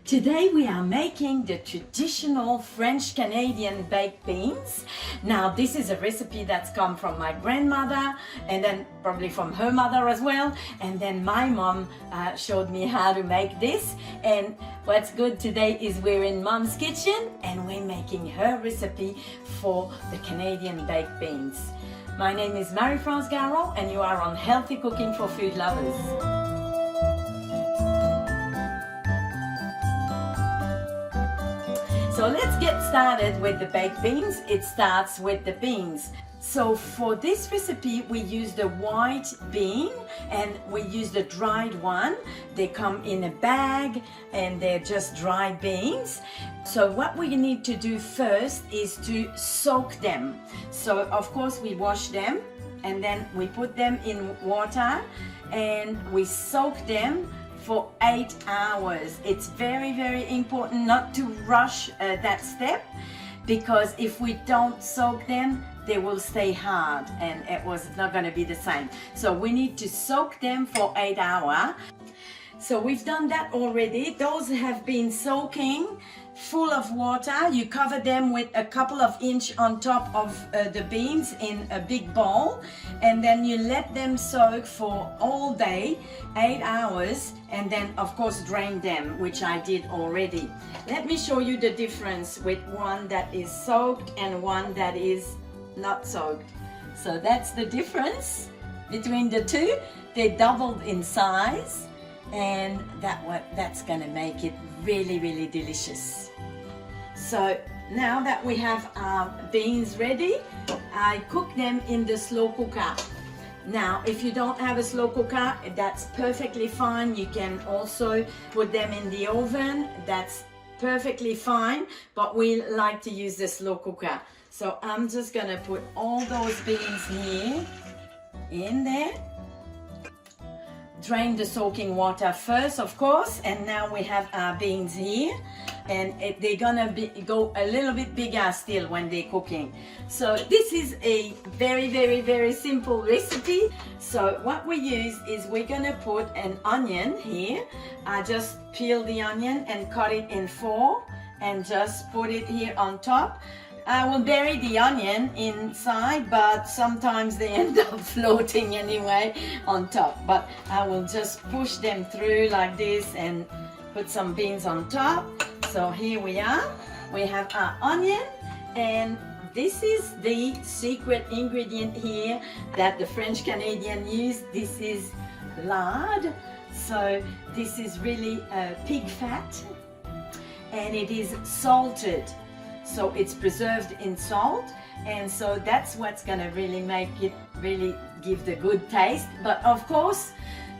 Today we are making the traditional French Canadian baked beans. Now this is a recipe that's come from my grandmother and then probably from her mother as well, and then my mom showed me how to make this. And what's good today is we're in Mom's kitchen and we're making her recipe for the Canadian baked beans. My name is Marie-France Garron and you are on Healthy Cooking for Food Lovers. So let's get started with the baked beans. It starts with the beans. So for this recipe we use the white bean and we use the dried one. They come in a bag and they're just dried beans. So what we need to do first is to soak them. So of course we wash them and then we put them in water and we soak them for 8 hours. It's very, very important not to rush that step, because if we don't soak them, they will stay hard and it was not going to be the same. So we need to soak them for 8 hours. So we've done that already. Those have been soaking full of water. You cover them with a couple of inches on top of the beans in a big bowl, and then you let them soak for all day, 8 hours, and then of course drain them, which I did already. Let me show you the difference with one that is soaked and one that is not soaked. So that's the difference between the two. They doubled in size, and that's gonna make it really, really delicious. So now that we have our beans ready, I cook them in the slow cooker. Now if you don't have a slow cooker, that's perfectly fine. You can also put them in the oven. That's perfectly fine, but we like to use the slow cooker. So I'm just gonna put all those beans here in there. Drain the soaking water first, of course, and now we have our beans here, and they're gonna go a little bit bigger still when they're cooking. So this is a very, very, very simple recipe. So what we use is we're gonna put an onion here. I just peel the onion and cut it in 4 and just put it here on top. I will bury the onion inside, but sometimes they end up floating anyway on top. But I will just push them through like this and put some beans on top. So here we are. We have our onion, and this is the secret ingredient here that the French Canadian use. This is lard. So this is really pig fat, and it is salted. So it's preserved in salt, and so that's what's gonna really make it really give the good taste. But of course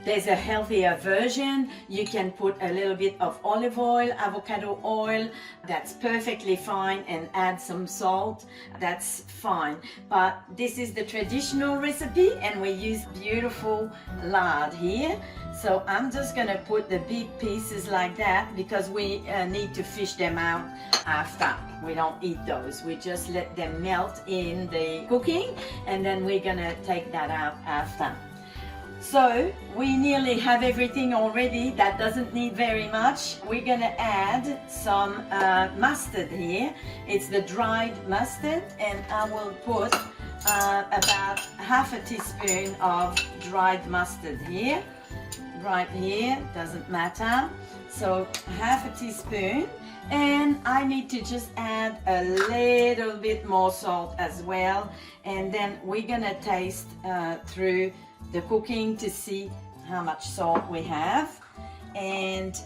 there's a healthier version. You can put a little bit of olive oil, avocado oil, that's perfectly fine, and add some salt, that's fine. But this is the traditional recipe and we use beautiful lard here. So I'm just gonna put the big pieces like that because we need to fish them out after. We don't eat those, we just let them melt in the cooking, and then we're gonna take that out after. So we nearly have everything already. That doesn't need very much. We're gonna add some mustard here. It's the dried mustard, and I will put about half a teaspoon of dried mustard here. Right here, doesn't matter. So half a teaspoon, and I need to just add a little bit more salt as well, and then we're gonna taste through the cooking to see how much salt we have. And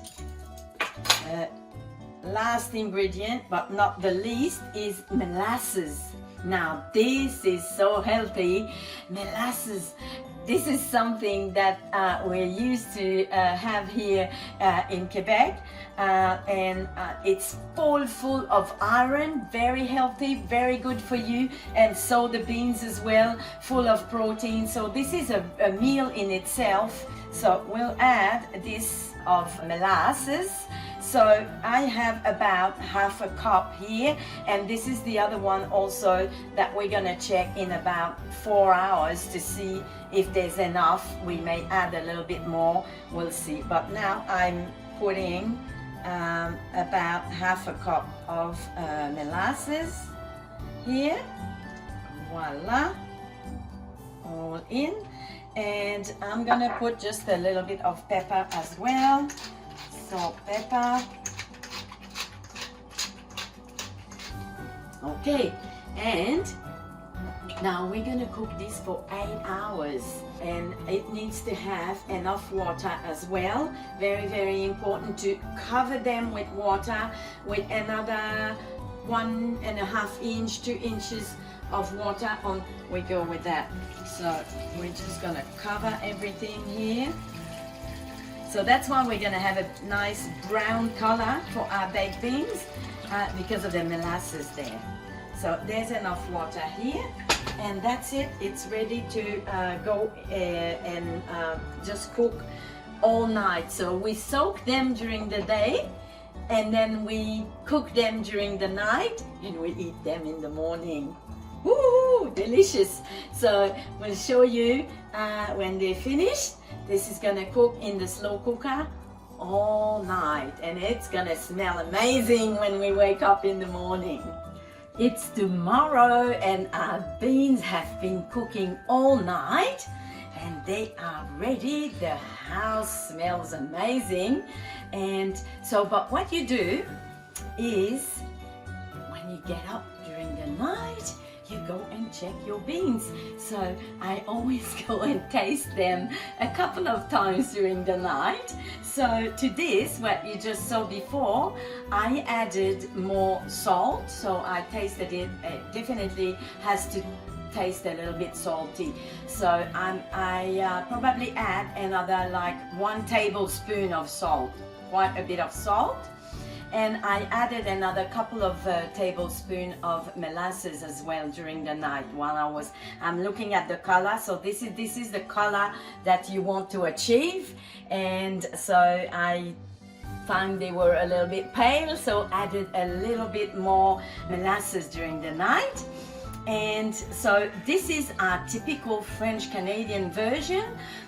last ingredient, but not the least, is molasses. Now this is so healthy. Molasses, this is something that we're used to have here in Quebec, and it's full of iron, very healthy, very good for you, and so the beans as well, full of protein. So this is a meal in itself. So we'll add this of molasses. So I have about half a cup here, and this is the other one also that we're gonna check in about 4 hours to see if there's enough. We may add a little bit more, we'll see. But now I'm putting about half a cup of molasses here. Voila, all in. And I'm gonna put just a little bit of pepper as well. Salt, pepper. Okay, and now we're gonna cook this for 8 hours, and it needs to have enough water as well. Very, very important to cover them with water with another 1.5 inch, 2 inches of water on. We go with that. So we're just gonna cover everything here. So that's why we're gonna have a nice brown color for our baked beans because of the molasses there. So there's enough water here, and that's it. It's ready to go and just cook all night. So we soak them during the day, and then we cook them during the night, and we eat them in the morning. Woo, delicious. So we'll show you when they're finished. This is gonna cook in the slow cooker all night, and it's gonna smell amazing when we wake up in the morning. It's tomorrow, and our beans have been cooking all night, and they are ready. The house smells amazing. And so, but what you do is when you get up during the night, you go and check your beans. So I always go and taste them a couple of times during the night. So to this, what you just saw before, I added more salt. So I tasted it. It definitely has to taste a little bit salty. So I probably add another like 1 tablespoon of salt, quite a bit of salt. And I added another couple of tablespoons of molasses as well during the night while I'm looking at the color. So this is the color that you want to achieve. And so I found they were a little bit pale, so added a little bit more molasses during the night. And so this is our typical French Canadian version,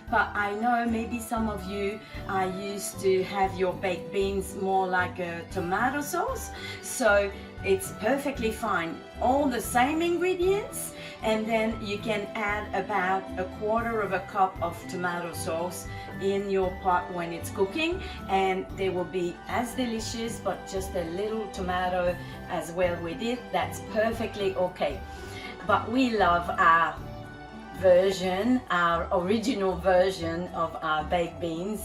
but I know maybe some of you are used to have your baked beans more like a tomato sauce, so it's perfectly fine. All the same ingredients, and then you can add about 1/4 cup of tomato sauce in your pot when it's cooking, and they will be as delicious, but just a little tomato as well with it. That's perfectly okay. But we love our version, our original version of our baked beans.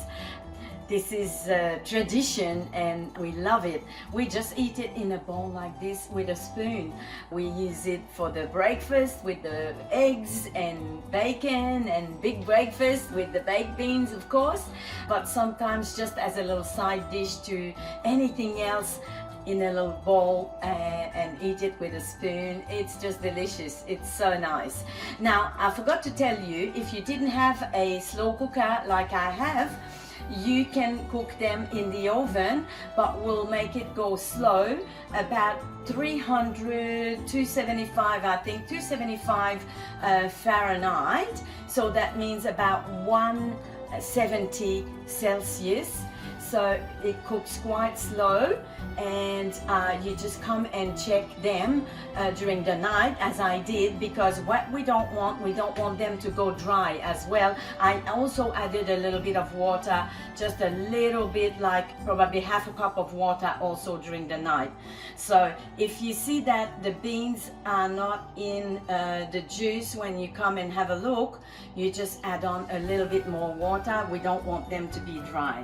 This is a tradition, and we love it. We just eat it in a bowl like this with a spoon. We use it for the breakfast with the eggs and bacon, and big breakfast with the baked beans, of course, but sometimes just as a little side dish to anything else in a little bowl and eat it with a spoon. It's just delicious. It's so nice. Now, I forgot to tell you, if you didn't have a slow cooker like I have, you can cook them in the oven, but we'll make it go slow, about 300, 275, I think, 275 Fahrenheit. So that means about 170 Celsius. So it cooks quite slow, and you just come and check them during the night, as I did, because what we don't want them to go dry as well. I also added a little bit of water, just a little bit, like probably 1/2 cup of water also during the night. So if you see that the beans are not in the juice when you come and have a look, you just add on a little bit more water. We don't want them to be dry.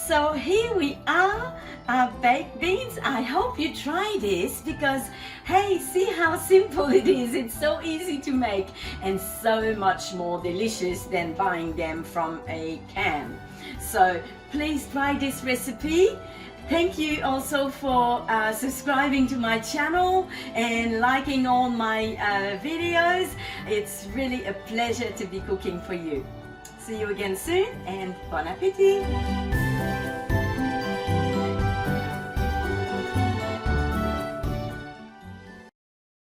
So here we are, our baked beans. I hope you try this, because hey, see how simple it is. It's so easy to make and so much more delicious than buying them from a can. So please try this recipe. Thank you also for subscribing to my channel and liking all my videos. It's really a pleasure to be cooking for you. See you again soon, and bon appétit!